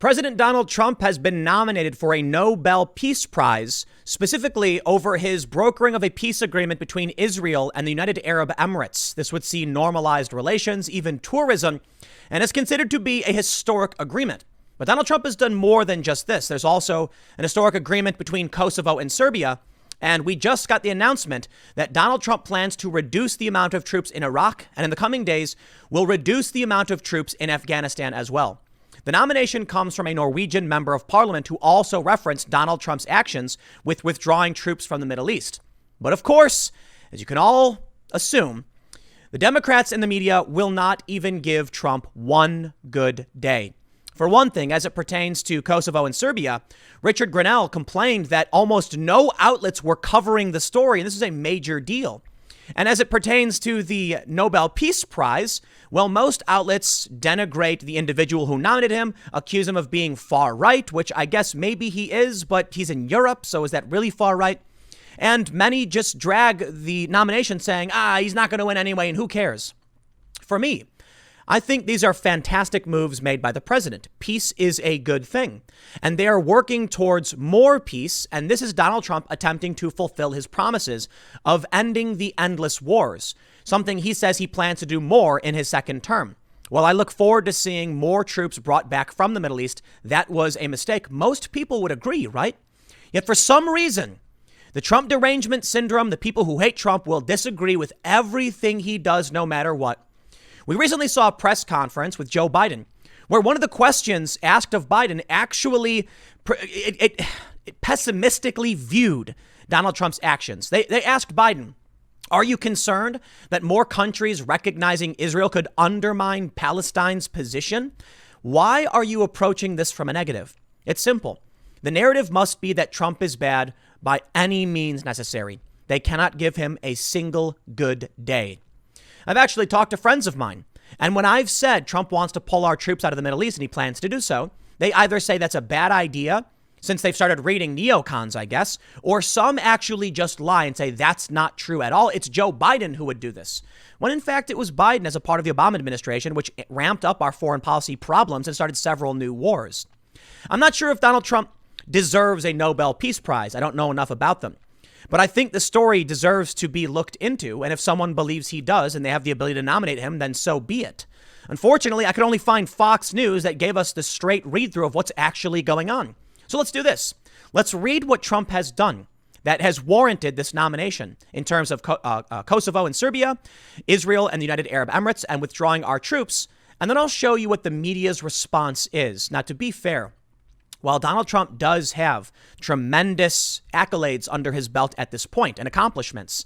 President Donald Trump has been nominated for a Nobel Peace Prize, specifically over his brokering of a peace agreement between Israel and the United Arab Emirates. This would see normalized relations, even tourism, and is considered to be a historic agreement. But Donald Trump has done more than just this. There's also an historic agreement between Kosovo and Serbia. And we just got the announcement that Donald Trump plans to reduce the amount of troops in Iraq, and in the coming days will reduce the amount of troops in Afghanistan as well. The nomination comes from a Norwegian member of parliament who also referenced Donald Trump's actions with withdrawing troops from the Middle East. But of course, as you can all assume, the Democrats and the media will not even give Trump one good day. For one thing, as it pertains to Kosovo and Serbia, Richard Grenell complained that almost no outlets were covering the story, and this is a major deal. And as it pertains to the Nobel Peace Prize, well, most outlets denigrate the individual who nominated him, accuse him of being far right, which I guess maybe he is, but he's in Europe, so is that really far right? And many just drag the nomination saying, he's not going to win anyway, and who cares? For me, I think these are fantastic moves made by the president. Peace is a good thing, and they are working towards more peace. And this is Donald Trump attempting to fulfill his promises of ending the endless wars, something he says he plans to do more in his second term. Well, I look forward to seeing more troops brought back from the Middle East. That was a mistake. Most people would agree, right? Yet for some reason, the Trump derangement syndrome, the people who hate Trump will disagree with everything he does, no matter what. We recently saw a press conference with Joe Biden where one of the questions asked of Biden actually it pessimistically viewed Donald Trump's actions. They asked Biden, are you concerned that more countries recognizing Israel could undermine Palestine's position? Why are you approaching this from a negative? It's simple. The narrative must be that Trump is bad by any means necessary. They cannot give him a single good day. I've actually talked to friends of mine, and when I've said Trump wants to pull our troops out of the Middle East and he plans to do so, they either say that's a bad idea, since they've started reading neocons, I guess, or some actually just lie and say that's not true at all. It's Joe Biden who would do this. When in fact, it was Biden as a part of the Obama administration, which ramped up our foreign policy problems and started several new wars. I'm not sure if Donald Trump deserves a Nobel Peace Prize. I don't know enough about them. But I think the story deserves to be looked into. And if someone believes he does and they have the ability to nominate him, then so be it. Unfortunately, I could only find Fox News that gave us the straight read through of what's actually going on. So let's do this. Let's read what Trump has done that has warranted this nomination in terms of Kosovo and Serbia, Israel and the United Arab Emirates, and withdrawing our troops. And then I'll show you what the media's response is. Now, to be fair, while Donald Trump does have tremendous accolades under his belt at this point and accomplishments,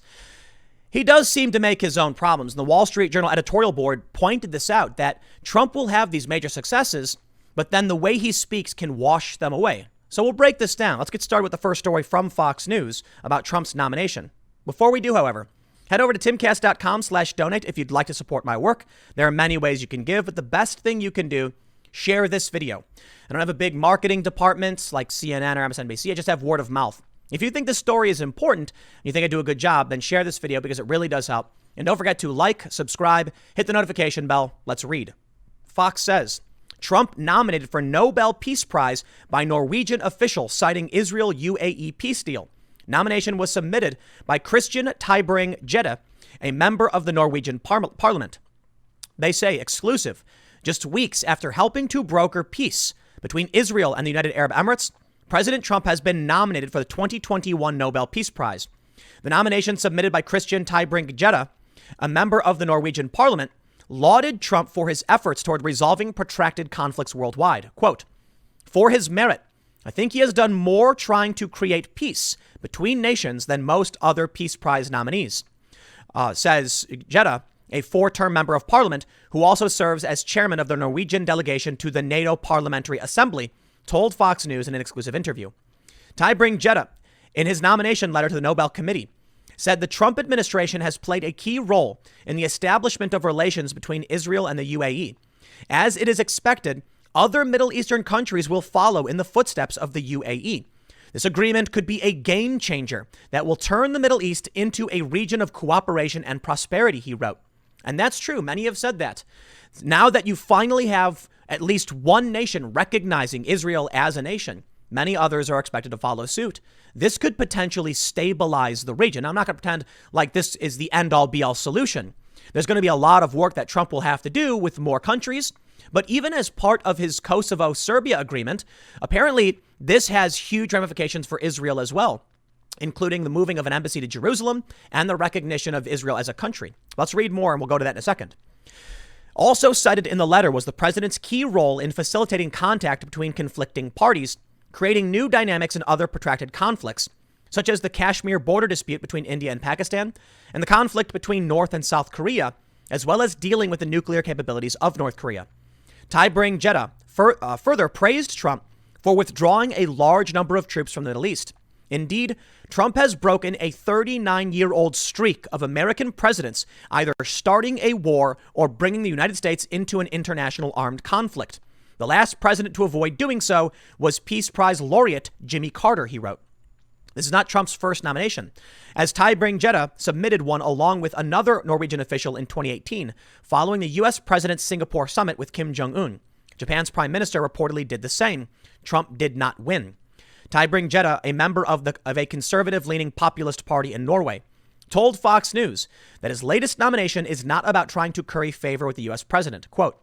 he does seem to make his own problems. And the Wall Street Journal editorial board pointed this out, that Trump will have these major successes, but then the way he speaks can wash them away. So we'll break this down. Let's get started with the first story from Fox News about Trump's nomination. Before we do, however, head over to timcast.com/donate if you'd like to support my work. There are many ways you can give, but the best thing you can do, share this video. I don't have a big marketing department like CNN or MSNBC. I just have word of mouth. If you think this story is important, and you think I do a good job, then share this video because it really does help. And don't forget to like, subscribe, hit the notification bell. Let's read. Fox says, Trump nominated for Nobel Peace Prize by Norwegian official citing Israel-UAE peace deal. Nomination was submitted by Christian Tybring-Gjedde, a member of the Norwegian parliament. They say exclusive. Just weeks after helping to broker peace between Israel and the United Arab Emirates, President Trump has been nominated for the 2021 Nobel Peace Prize. The nomination submitted by Christian Tybring-Gjedde, a member of the Norwegian parliament, lauded Trump for his efforts toward resolving protracted conflicts worldwide. Quote, for his merit, I think he has done more trying to create peace between nations than most other Peace Prize nominees, says Gjedde, a four-term member of parliament who also serves as chairman of the Norwegian delegation to the NATO Parliamentary Assembly, told Fox News in an exclusive interview. Tybring-Gjedde, in his nomination letter to the Nobel Committee, said the Trump administration has played a key role in the establishment of relations between Israel and the UAE. As it is expected, other Middle Eastern countries will follow in the footsteps of the UAE. This agreement could be a game changer that will turn the Middle East into a region of cooperation and prosperity, he wrote. And that's true. Many have said that. Now that you finally have at least one nation recognizing Israel as a nation, many others are expected to follow suit. This could potentially stabilize the region. I'm not going to pretend like this is the end-all be-all solution. There's going to be a lot of work that Trump will have to do with more countries. But even as part of his Kosovo-Serbia agreement, apparently this has huge ramifications for Israel as well, including the moving of an embassy to Jerusalem and the recognition of Israel as a country. Let's read more, and we'll go to that in a second. Also cited in the letter was the president's key role in facilitating contact between conflicting parties, creating new dynamics in other protracted conflicts, such as the Kashmir border dispute between India and Pakistan, and the conflict between North and South Korea, as well as dealing with the nuclear capabilities of North Korea. Tabring Jeddah further praised Trump for withdrawing a large number of troops from the Middle East. Indeed, Trump has broken a 39-year-old streak of American presidents either starting a war or bringing the United States into an international armed conflict. The last president to avoid doing so was Peace Prize laureate Jimmy Carter, he wrote. This is not Trump's first nomination, as Tabring Jeddah submitted one along with another Norwegian official in 2018, following the U.S. president's Singapore summit with Kim Jong-un. Japan's prime minister reportedly did the same. Trump did not win. Tabring Jeddah, a member of a conservative-leaning populist party in Norway, told Fox News that his latest nomination is not about trying to curry favor with the U.S. president. Quote,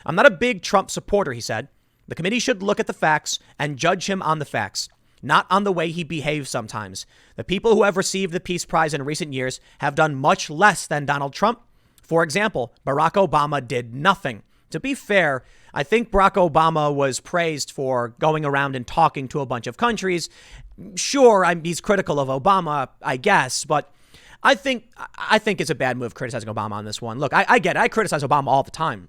"I'm not a big Trump supporter," he said. "The committee should look at the facts and judge him on the facts, not on the way he behaves sometimes. The people who have received the Peace Prize in recent years have done much less than Donald Trump. For example, Barack Obama did nothing." To be fair, I think Barack Obama was praised for going around and talking to a bunch of countries. Sure, he's critical of Obama, I guess, but I think it's a bad move criticizing Obama on this one. Look, I get it. I criticize Obama all the time.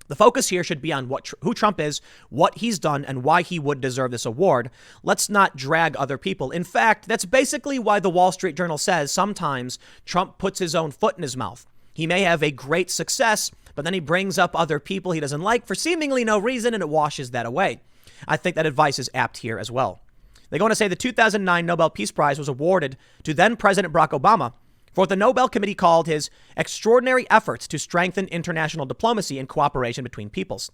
The focus here should be on who Trump is, what he's done, and why he would deserve this award. Let's not drag other people. In fact, that's basically why the Wall Street Journal says sometimes Trump puts his own foot in his mouth. He may have a great success, but then he brings up other people he doesn't like for seemingly no reason, and it washes that away. I think that advice is apt here as well. They go on to say the 2009 Nobel Peace Prize was awarded to then President Barack Obama for what the Nobel Committee called his extraordinary efforts to strengthen international diplomacy and cooperation between peoples.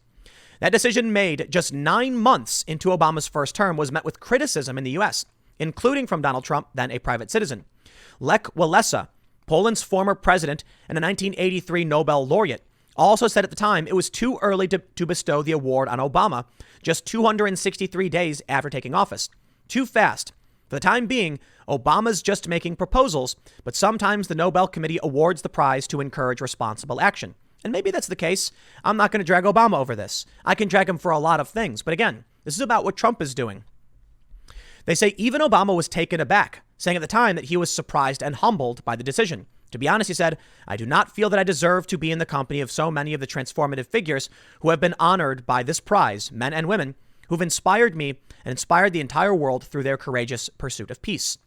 That decision, made just 9 months into Obama's first term, was met with criticism in the U.S., including from Donald Trump, then a private citizen. Lech Walesa, Poland's former president and a 1983 Nobel laureate, also said at the time it was too early to bestow the award on Obama just 263 days after taking office. Too fast. For the time being, Obama's just making proposals, but sometimes the Nobel Committee awards the prize to encourage responsible action. And maybe that's the case. I'm not going to drag Obama over this. I can drag him for a lot of things. But again, this is about what Trump is doing. They say even Obama was taken aback, saying at the time that he was surprised and humbled by the decision. To be honest, he said, "I do not feel that I deserve to be in the company of so many of the transformative figures who have been honored by this prize, men and women, who've inspired me and inspired the entire world through their courageous pursuit of peace."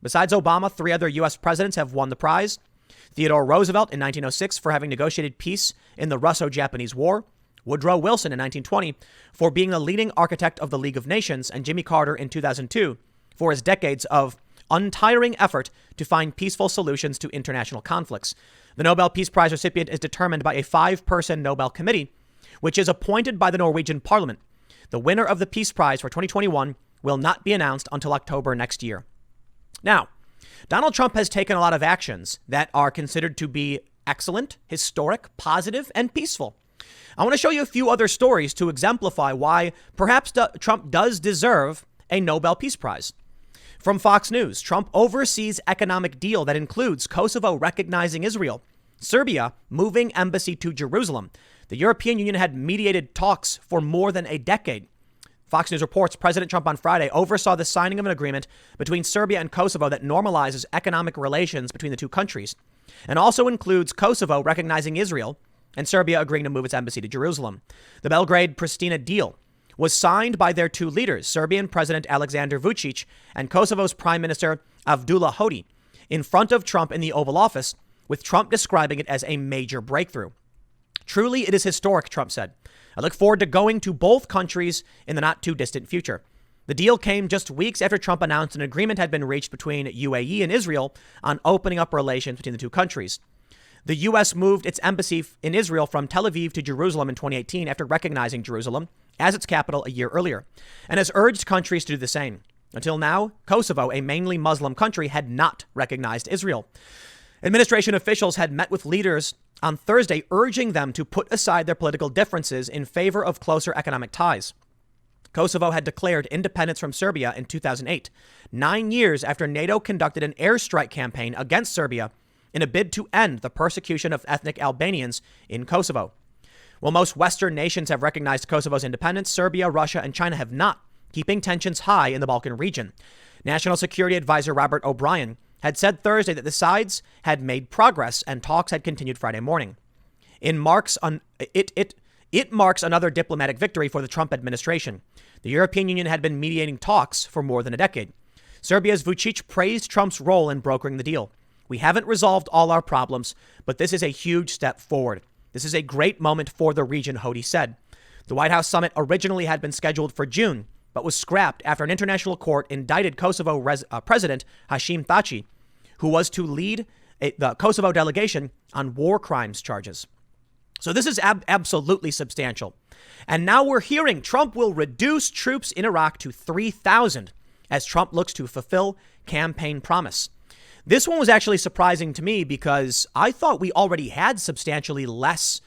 Besides Obama, 3 other U.S. presidents have won the prize. Theodore Roosevelt in 1906 for having negotiated peace in the Russo-Japanese War, Woodrow Wilson in 1920 for being the leading architect of the League of Nations, and Jimmy Carter in 2002 for his decades of untiring effort to find peaceful solutions to international conflicts. The Nobel Peace Prize recipient is determined by a 5-person Nobel committee, which is appointed by the Norwegian Parliament. The winner of the Peace Prize for 2021 will not be announced until October next year. Now, Donald Trump has taken a lot of actions that are considered to be excellent, historic, positive, and peaceful. I want to show you a few other stories to exemplify why perhaps Trump does deserve a Nobel Peace Prize. From Fox News, Trump oversees economic deal that includes Kosovo recognizing Israel, Serbia moving embassy to Jerusalem. The European Union had mediated talks for more than a decade. Fox News reports President Trump on Friday oversaw the signing of an agreement between Serbia and Kosovo that normalizes economic relations between the two countries, and also includes Kosovo recognizing Israel and Serbia agreeing to move its embassy to Jerusalem. The Belgrade-Pristina deal was signed by their 2 leaders, Serbian President Aleksandar Vučić and Kosovo's Prime Minister Avdullah Hoti, in front of Trump in the Oval Office, with Trump describing it as a major breakthrough. "Truly, it is historic," Trump said. "I look forward to going to both countries in the not too distant future." The deal came just weeks after Trump announced an agreement had been reached between UAE and Israel on opening up relations between the two countries. The U.S. moved its embassy in Israel from Tel Aviv to Jerusalem in 2018 after recognizing Jerusalem as its capital a year earlier, and has urged countries to do the same. Until now, Kosovo, a mainly Muslim country, had not recognized Israel. Administration officials had met with leaders on Thursday, urging them to put aside their political differences in favor of closer economic ties. Kosovo had declared independence from Serbia in 2008, 9 years after NATO conducted an airstrike campaign against Serbia in a bid to end the persecution of ethnic Albanians in Kosovo. While most Western nations have recognized Kosovo's independence, Serbia, Russia, and China have not, keeping tensions high in the Balkan region. National Security Advisor Robert O'Brien had said Thursday that the sides had made progress and talks had continued Friday morning. It marks another diplomatic victory for the Trump administration. The European Union had been mediating talks for more than a decade. Serbia's Vučić praised Trump's role in brokering the deal. We haven't resolved all our problems, but this is a huge step forward. This is a great moment for the region, Hody said. The White House summit originally had been scheduled for June, but was scrapped after an international court indicted Kosovo President Hashim Thaçi, who was to lead the Kosovo delegation on war crimes charges. So this is absolutely substantial. And now we're hearing Trump will reduce troops in Iraq to 3,000 as Trump looks to fulfill campaign promise. This one was actually surprising to me because I thought we already had substantially less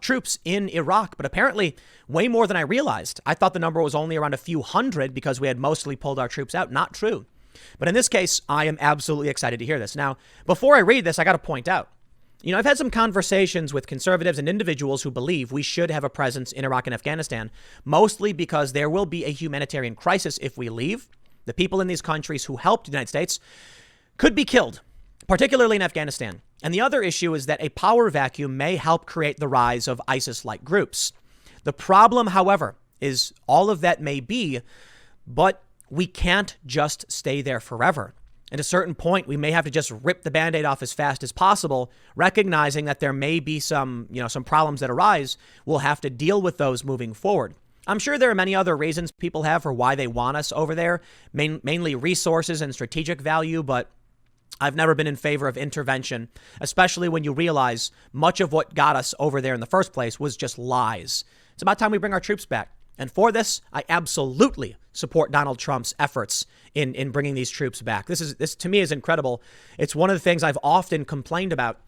troops in Iraq, but apparently way more than I realized. I thought the number was only around a few hundred because we had mostly pulled our troops out. Not true. But in this case, I am absolutely excited to hear this. Now, before I read this, I got to point out, I've had some conversations with conservatives and individuals who believe we should have a presence in Iraq and Afghanistan, mostly because there will be a humanitarian crisis if we leave. The people in these countries who helped the United States could be killed, particularly in Afghanistan. And the other issue is that a power vacuum may help create the rise of ISIS-like groups. The problem, however, is all of that may be, but we can't just stay there forever. At a certain point, we may have to just rip the Band-Aid off as fast as possible, recognizing that there may be some problems that arise. We'll have to deal with those moving forward. I'm sure there are many other reasons people have for why they want us over there, mainly resources and strategic value, but I've never been in favor of intervention, especially when you realize much of what got us over there in the first place was just lies. It's about time we bring our troops back. And for this, I absolutely support Donald Trump's efforts in bringing these troops back. This to me is incredible. It's one of the things I've often complained about.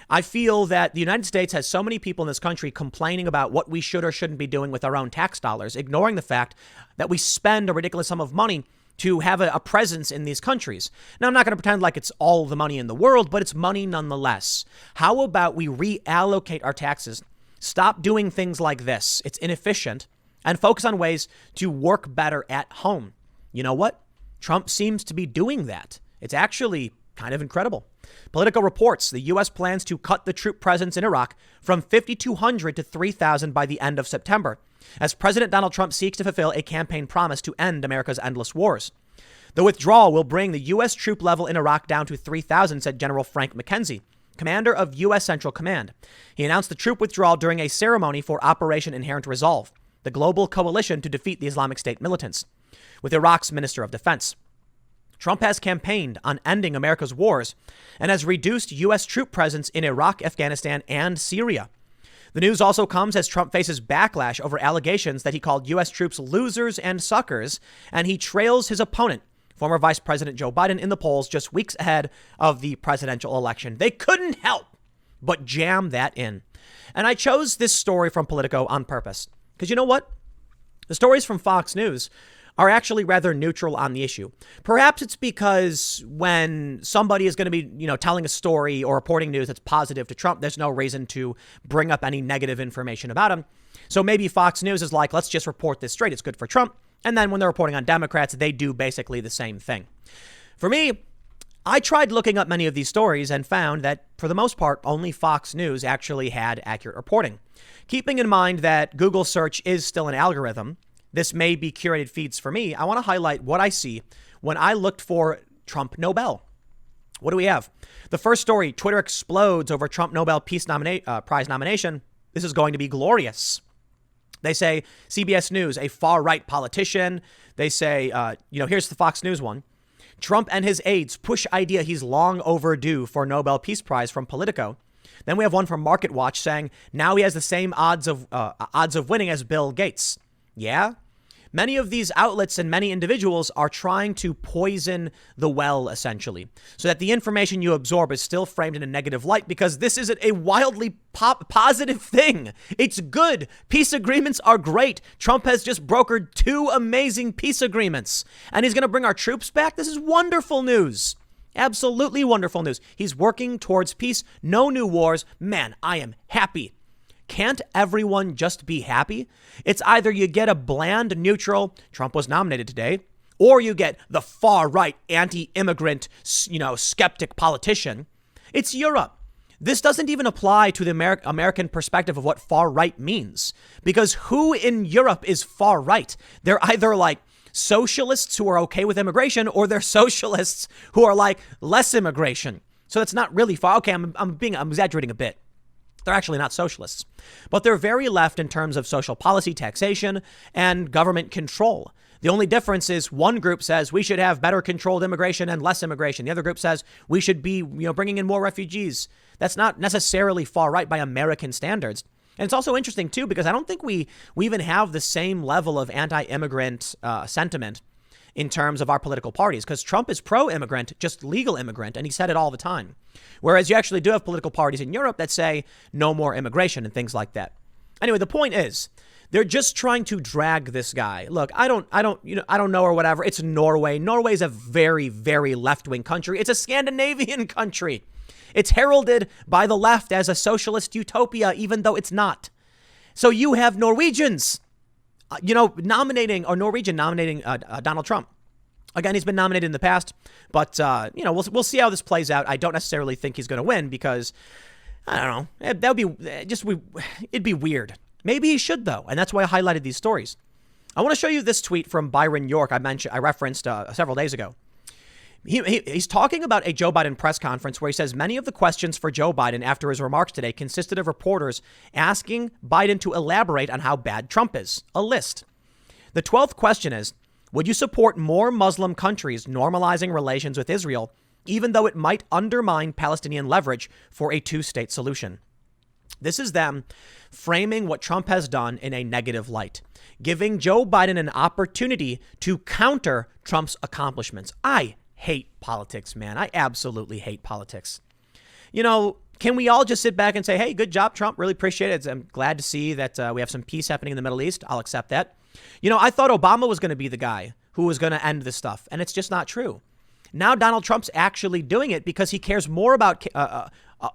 I feel that the United States has so many people in this country complaining about what we should or shouldn't be doing with our own tax dollars, ignoring the fact that we spend a ridiculous sum of money to have a presence in these countries. Now, I'm not going to pretend like it's all the money in the world, but it's money nonetheless. How about we reallocate our taxes, stop doing things like this? It's inefficient, and focus on ways to work better at home. You know what? Trump seems to be doing that. It's actually kind of incredible. Politico reports the U.S. plans to cut the troop presence in Iraq from 5,200 to 3,000 by the end of September, as President Donald Trump seeks to fulfill a campaign promise to end America's endless wars. The withdrawal will bring the U.S. troop level in Iraq down to 3,000, said General Frank McKenzie, commander of U.S. Central Command. He announced the troop withdrawal during a ceremony for Operation Inherent Resolve, the global coalition to defeat the Islamic State militants, with Iraq's Minister of Defense. Trump has campaigned on ending America's wars and has reduced U.S. troop presence in Iraq, Afghanistan, and Syria. The news also comes as Trump faces backlash over allegations that he called U.S. troops losers and suckers, and he trails his opponent, former Vice President Joe Biden, in the polls just weeks ahead of the presidential election. They couldn't help but jam that in. And I chose this story from Politico on purpose. Because you know what? The stories from Fox News are actually rather neutral on the issue. Perhaps it's because when somebody is going to be, telling a story or reporting news that's positive to Trump, there's no reason to bring up any negative information about him. So maybe Fox News is like, let's just report this straight. It's good for Trump. And then when they're reporting on Democrats, they do basically the same thing. For me, I tried looking up many of these stories and found that, for the most part, only Fox News actually had accurate reporting. Keeping in mind that Google search is still an algorithm, this may be curated feeds for me. I want to highlight what I see when I looked for Trump Nobel. What do we have? The first story, Twitter explodes over Trump Nobel Peace Prize nomination. This is going to be glorious. They say CBS News, a far-right politician. They say, here's the Fox News one. Trump and his aides push idea he's long overdue for Nobel Peace Prize from Politico. Then we have one from Market Watch saying now he has the same odds of winning as Bill Gates. Yeah. Many of these outlets and many individuals are trying to poison the well, essentially, so that the information you absorb is still framed in a negative light, because this isn't a wildly positive thing. It's good. Peace agreements are great. Trump has just brokered 2 amazing peace agreements, and he's going to bring our troops back. This is wonderful news. Absolutely wonderful news. He's working towards peace. No new wars. Man, I am happy. Can't everyone just be happy? It's either you get a bland, neutral, Trump was nominated today, or you get the far right, anti-immigrant, skeptic politician. It's Europe. This doesn't even apply to the American perspective of what far right means, because who in Europe is far right? They're either like socialists who are okay with immigration, or they're socialists who are like less immigration. So that's not really far. Okay, I'm exaggerating a bit. They're actually not socialists, but they're very left in terms of social policy, taxation, and government control. The only difference is one group says we should have better controlled immigration and less immigration. The other group says we should be, bringing in more refugees. That's not necessarily far right by American standards. And it's also interesting, too, because I don't think we even have the same level of anti-immigrant sentiment in terms of our political parties, because Trump is pro-immigrant, just legal immigrant, and he said it all the time. Whereas you actually do have political parties in Europe that say no more immigration and things like that. Anyway, the point is, they're just trying to drag this guy. Look, I don't know or whatever. It's Norway. Norway is a very, very left-wing country. It's a Scandinavian country. It's heralded by the left as a socialist utopia, even though it's not. So you have Norwegians nominating Donald Trump. Again, he's been nominated in the past, but, we'll see how this plays out. I don't necessarily think he's going to win because, I don't know, it'd be weird. Maybe he should, though, and that's why I highlighted these stories. I want to show you this tweet from Byron York I referenced several days ago. He's talking about a Joe Biden press conference where he says many of the questions for Joe Biden after his remarks today consisted of reporters asking Biden to elaborate on how bad Trump is. A list. The 12th question is, would you support more Muslim countries normalizing relations with Israel, even though it might undermine Palestinian leverage for a 2-state solution? This is them framing what Trump has done in a negative light, giving Joe Biden an opportunity to counter Trump's accomplishments. I hate politics, man. I absolutely hate politics. Can we all just sit back and say, hey, good job, Trump. Really appreciate it. I'm glad to see that we have some peace happening in the Middle East. I'll accept that. I thought Obama was going to be the guy who was going to end this stuff, and it's just not true. Now Donald Trump's actually doing it because he cares more about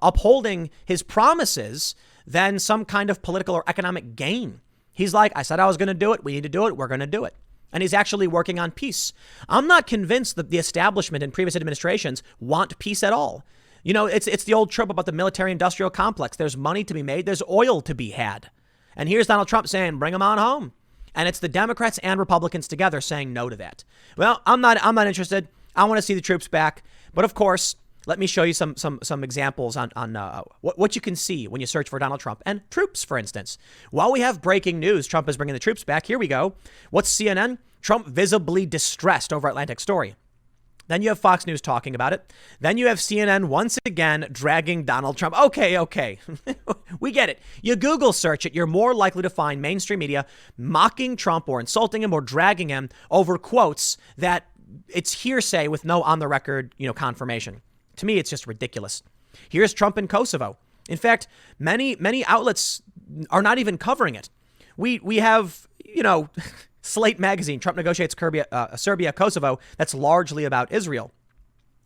upholding his promises than some kind of political or economic gain. He's like, I said I was going to do it. We need to do it. We're going to do it. And he's actually working on peace. I'm not convinced that the establishment in previous administrations want peace at all. It's the old trope about the military industrial complex. There's money to be made. There's oil to be had. And here's Donald Trump saying, bring them on home. And it's the Democrats and Republicans together saying no to that. Well, I'm not interested. I want to see the troops back. But of course, let me show you some examples on what you can see when you search for Donald Trump and troops, for instance. While we have breaking news, Trump is bringing the troops back. Here we go. What's CNN? Trump visibly distressed over Atlantic story. Then you have Fox News talking about it. Then you have CNN once again dragging Donald Trump. Okay. We get it. You Google search it. You're more likely to find mainstream media mocking Trump or insulting him or dragging him over quotes that it's hearsay with no on the record, confirmation. To me, it's just ridiculous. Here's Trump in Kosovo. In fact, many outlets are not even covering it. We have, Slate magazine, Trump negotiates Serbia, Kosovo. That's largely about Israel.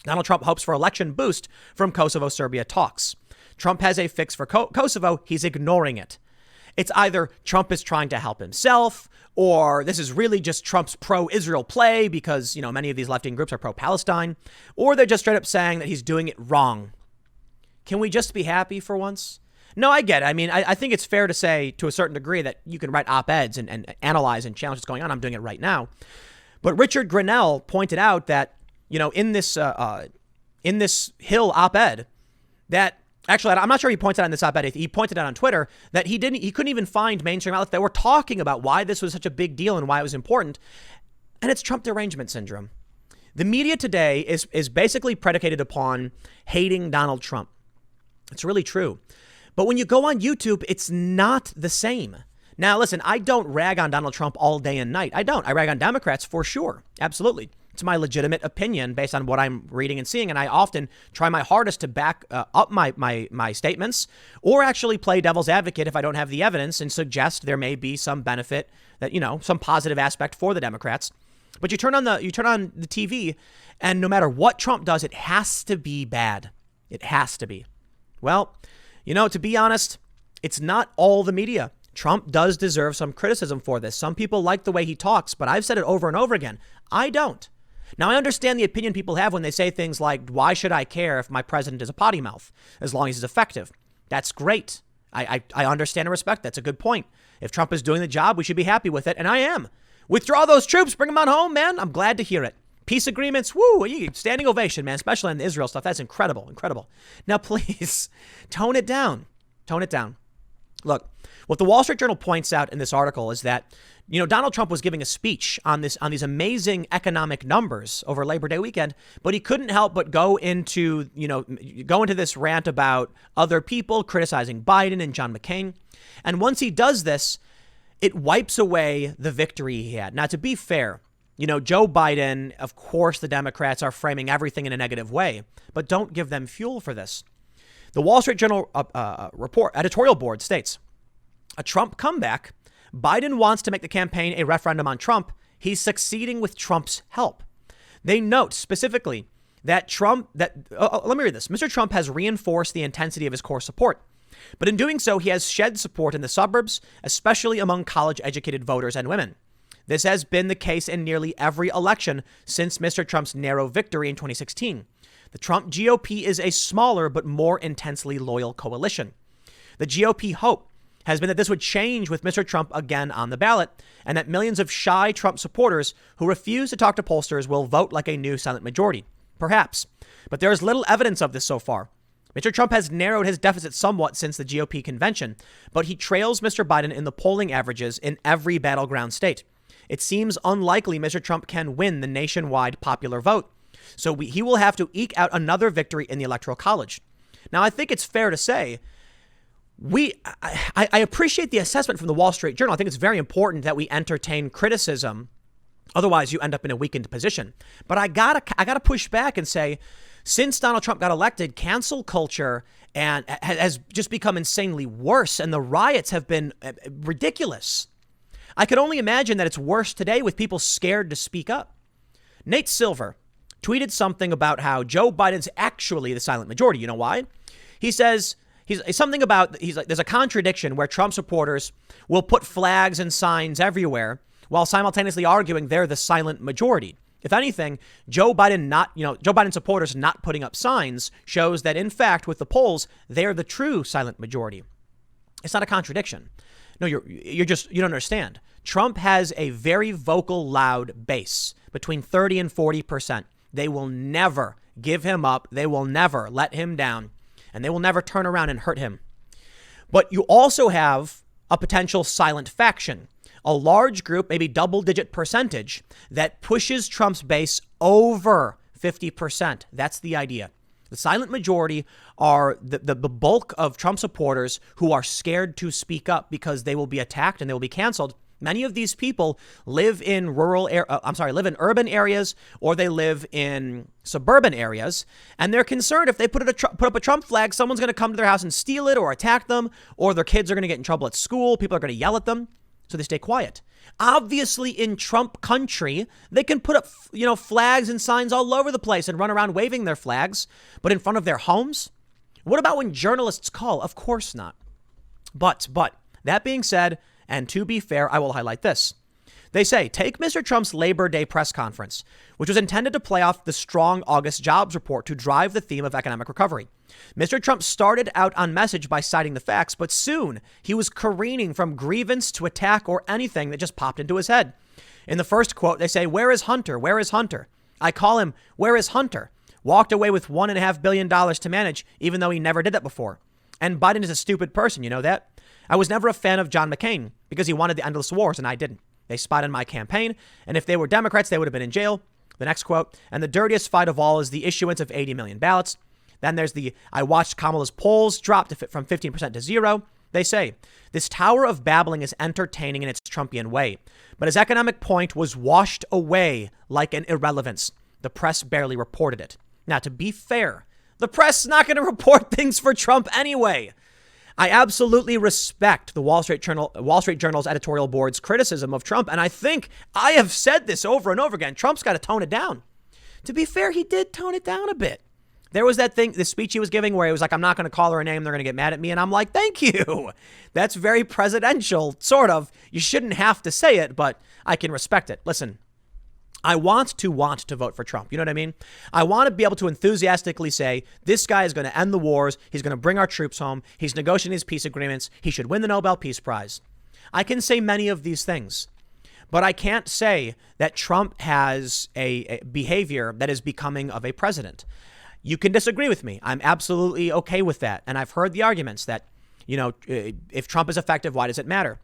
Donald Trump hopes for election boost from Kosovo-Serbia talks. Trump has a fix for Kosovo. He's ignoring it. It's either Trump is trying to help himself, or this is really just Trump's pro-Israel play because, many of these left-wing groups are pro-Palestine, or they're just straight up saying that he's doing it wrong. Can we just be happy for once? No, I get it. I mean, I think it's fair to say to a certain degree that you can write op-eds and analyze and challenge what's going on. I'm doing it right now. But Richard Grenell pointed out that, in this Hill op-ed that actually, I'm not sure he pointed out in this op-ed. He pointed out on Twitter that he couldn't even find mainstream outlets that were talking about why this was such a big deal and why it was important. And it's Trump derangement syndrome. The media today is basically predicated upon hating Donald Trump. It's really true. But when you go on YouTube, it's not the same. Now, listen, I don't rag on Donald Trump all day and night. I don't. I rag on Democrats for sure. Absolutely. It's my legitimate opinion based on what I'm reading and seeing. And I often try my hardest to back up my statements or actually play devil's advocate if I don't have the evidence and suggest there may be some benefit that, some positive aspect for the Democrats. But you turn on the TV and no matter what Trump does, it has to be bad. It has to be. Well, to be honest, it's not all the media. Trump does deserve some criticism for this. Some people like the way he talks, but I've said it over and over again. I don't. Now, I understand the opinion people have when they say things like, why should I care if my president is a potty mouth, as long as he's effective? That's great. I understand and respect. That's a good point. If Trump is doing the job, we should be happy with it. And I am. Withdraw those troops. Bring them on home, man. I'm glad to hear it. Peace agreements. Woo. Standing ovation, man. Especially on the Israel stuff. That's incredible. Incredible. Now, please tone it down. Tone it down. Look, what the Wall Street Journal points out in this article is that, Donald Trump was giving a speech on these amazing economic numbers over Labor Day weekend, but he couldn't help but go into this rant about other people criticizing Biden and John McCain. And once he does this, it wipes away the victory he had. Now, to be fair, Joe Biden, of course, the Democrats are framing everything in a negative way, but don't give them fuel for this. The Wall Street Journal editorial board states, a Trump comeback. Biden wants to make the campaign a referendum on Trump. He's succeeding with Trump's help. They note specifically that let me read this. Mr. Trump has reinforced the intensity of his core support. But in doing so, he has shed support in the suburbs, especially among college-educated voters and women. This has been the case in nearly every election since Mr. Trump's narrow victory in 2016. The Trump GOP is a smaller but more intensely loyal coalition. The GOP hope has been that this would change with Mr. Trump again on the ballot, and that millions of shy Trump supporters who refuse to talk to pollsters will vote like a new silent majority. Perhaps. But there is little evidence of this so far. Mr. Trump has narrowed his deficit somewhat since the GOP convention, but he trails Mr. Biden in the polling averages in every battleground state. It seems unlikely Mr. Trump can win the nationwide popular vote, so he will have to eke out another victory in the Electoral College. Now, I think it's fair to say I appreciate the assessment from the Wall Street Journal. I think it's very important that we entertain criticism. Otherwise, you end up in a weakened position. But I gotta push back and say, since Donald Trump got elected, cancel culture has just become insanely worse, and the riots have been ridiculous. I could only imagine that it's worse today with people scared to speak up. Nate Silver tweeted something about how Joe Biden's actually the silent majority. You know why? He says he's like, there's a contradiction where Trump supporters will put flags and signs everywhere while simultaneously arguing they're the silent majority. If anything, Joe Biden supporters not putting up signs shows that, in fact, with the polls, they're the true silent majority. It's not a contradiction. No, you don't understand. Trump has a very vocal, loud base between 30 and 40%. They will never give him up. They will never let him down. And they will never turn around and hurt him. But you also have a potential silent faction, a large group, maybe double-digit percentage, that pushes Trump's base over 50%. That's the idea. The silent majority are the bulk of Trump supporters who are scared to speak up because they will be attacked and they will be canceled. Many of these people live in live in urban areas, or they live in suburban areas, and they're concerned if they put up a Trump flag, someone's going to come to their house and steal it or attack them, or their kids are going to get in trouble at school. People are going to yell at them, so they stay quiet. Obviously, in Trump country, they can put up, flags and signs all over the place and run around waving their flags, but in front of their homes? What about when journalists call? Of course not. But that being said, and to be fair, I will highlight this. They say, take Mr. Trump's Labor Day press conference, which was intended to play off the strong August jobs report to drive the theme of economic recovery. Mr. Trump started out on message by citing the facts, but soon he was careening from grievance to attack or anything that just popped into his head. In the first quote, they say, "Where is Hunter? Where is Hunter?" I call him, "Where is Hunter?" Walked away with $1.5 billion to manage, even though he never did that before. And Biden is a stupid person, you know that? I was never a fan of John McCain because he wanted the endless wars and I didn't. They spied on my campaign, and if they were Democrats, they would have been in jail. The next quote, "And the dirtiest fight of all is the issuance of 80 million ballots. Then there's I watched Kamala's polls drop from 15% to 0. They say, this tower of babbling is entertaining in its Trumpian way, but his economic point was washed away like an irrelevance. The press barely reported it. Now, to be fair, the press is not going to report things for Trump anyway. I absolutely respect the Wall Street Journal's editorial board's criticism of Trump, and I think I have said this over and over again. Trump's got to tone it down. To be fair, he did tone it down a bit. There was that thing, the speech he was giving where he was like, I'm not going to call her a name. They're going to get mad at me. And I'm like, thank you. That's very presidential, sort of. You shouldn't have to say it, but I can respect it. Listen, I want to vote for Trump. You know what I mean? I want to be able to enthusiastically say, this guy is going to end the wars. He's going to bring our troops home. He's negotiating his peace agreements. He should win the Nobel Peace Prize. I can say many of these things, but I can't say that Trump has a behavior that is becoming of a president. You can disagree with me. I'm absolutely okay with that. And I've heard the arguments that, if Trump is effective, why does it matter?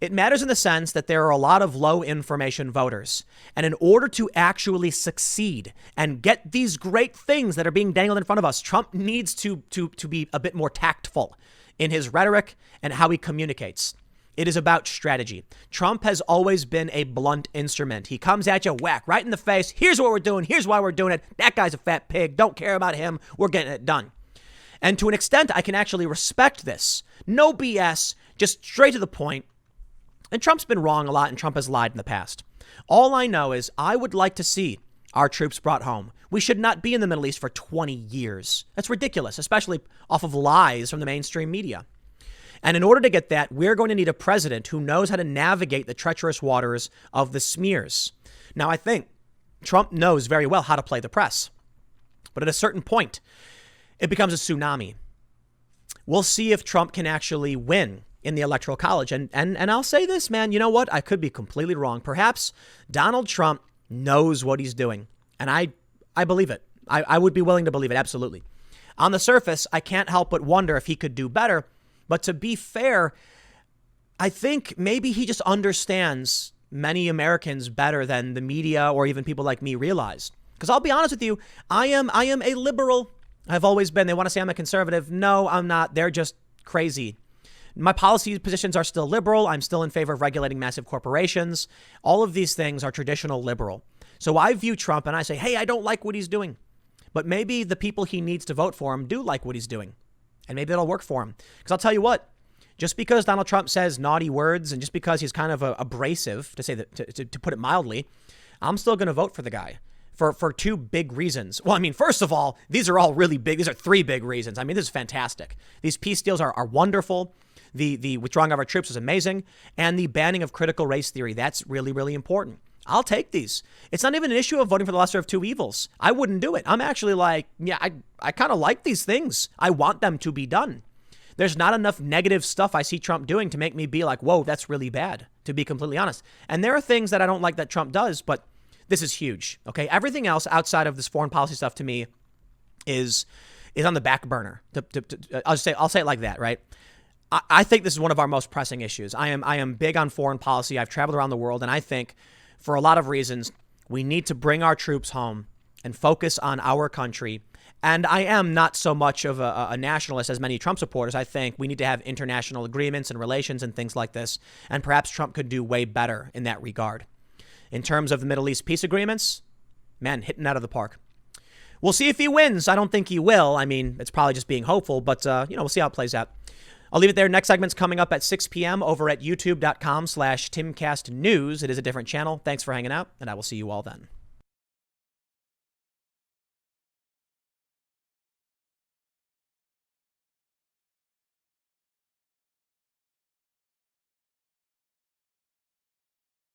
It matters in the sense that there are a lot of low information voters. And in order to actually succeed and get these great things that are being dangled in front of us, Trump needs to be a bit more tactful in his rhetoric and how he communicates. It is about strategy. Trump has always been a blunt instrument. He comes at you, whack, right in the face. Here's what we're doing. Here's why we're doing it. That guy's a fat pig. Don't care about him. We're getting it done. And to an extent, I can actually respect this. No BS, just straight to the point. And Trump's been wrong a lot, and Trump has lied in the past. All I know is I would like to see our troops brought home. We should not be in the Middle East for 20 years. That's ridiculous, especially off of lies from the mainstream media. And in order to get that, we're going to need a president who knows how to navigate the treacherous waters of the smears. Now, I think Trump knows very well how to play the press. But at a certain point, it becomes a tsunami. We'll see if Trump can actually win in the Electoral College. And I'll say this, man, you know what? I could be completely wrong. Perhaps Donald Trump knows what he's doing. And I believe it. I would be willing to believe it, absolutely. On the surface, I can't help but wonder if he could do better. But to be fair, I think maybe he just understands many Americans better than the media or even people like me realize. Because I'll be honest with you, I am a liberal. I've always been. They want to say I'm a conservative. No, I'm not. They're just crazy. My policy positions are still liberal. I'm still in favor of regulating massive corporations. All of these things are traditional liberal. So I view Trump and I say, hey, I don't like what he's doing. But maybe the people he needs to vote for him do like what he's doing. And maybe that'll work for him. Because I'll tell you what, just because Donald Trump says naughty words and just because he's kind of abrasive, to say that, to put it mildly, I'm still going to vote for the guy for two big reasons. Well, I mean, first of all, these are all really big. These are three big reasons. I mean, this is fantastic. These peace deals are wonderful. The withdrawing of our troops is amazing. And the banning of critical race theory, that's really, really important. I'll take these. It's not even an issue of voting for the lesser of two evils. I wouldn't do it. I'm actually like, yeah, I kind of like these things. I want them to be done. There's not enough negative stuff I see Trump doing to make me be like, whoa, that's really bad, to be completely honest. And there are things that I don't like that Trump does, but this is huge. Okay. Everything else outside of this foreign policy stuff to me is on the back burner. I'll say it like that, right? I think this is one of our most pressing issues. I am big on foreign policy. I've traveled around the world, and I think for a lot of reasons, we need to bring our troops home and focus on our country. And I am not so much of a nationalist as many Trump supporters. I think we need to have international agreements and relations and things like this. And perhaps Trump could do way better in that regard. In terms of the Middle East peace agreements, man, hitting out of the park. We'll see if he wins. I don't think he will. I mean, it's probably just being hopeful, but, we'll see how it plays out. I'll leave it there. Next segment's coming up at 6 p.m. over at youtube.com/TimCastNews. It is a different channel. Thanks for hanging out, and I will see you all then.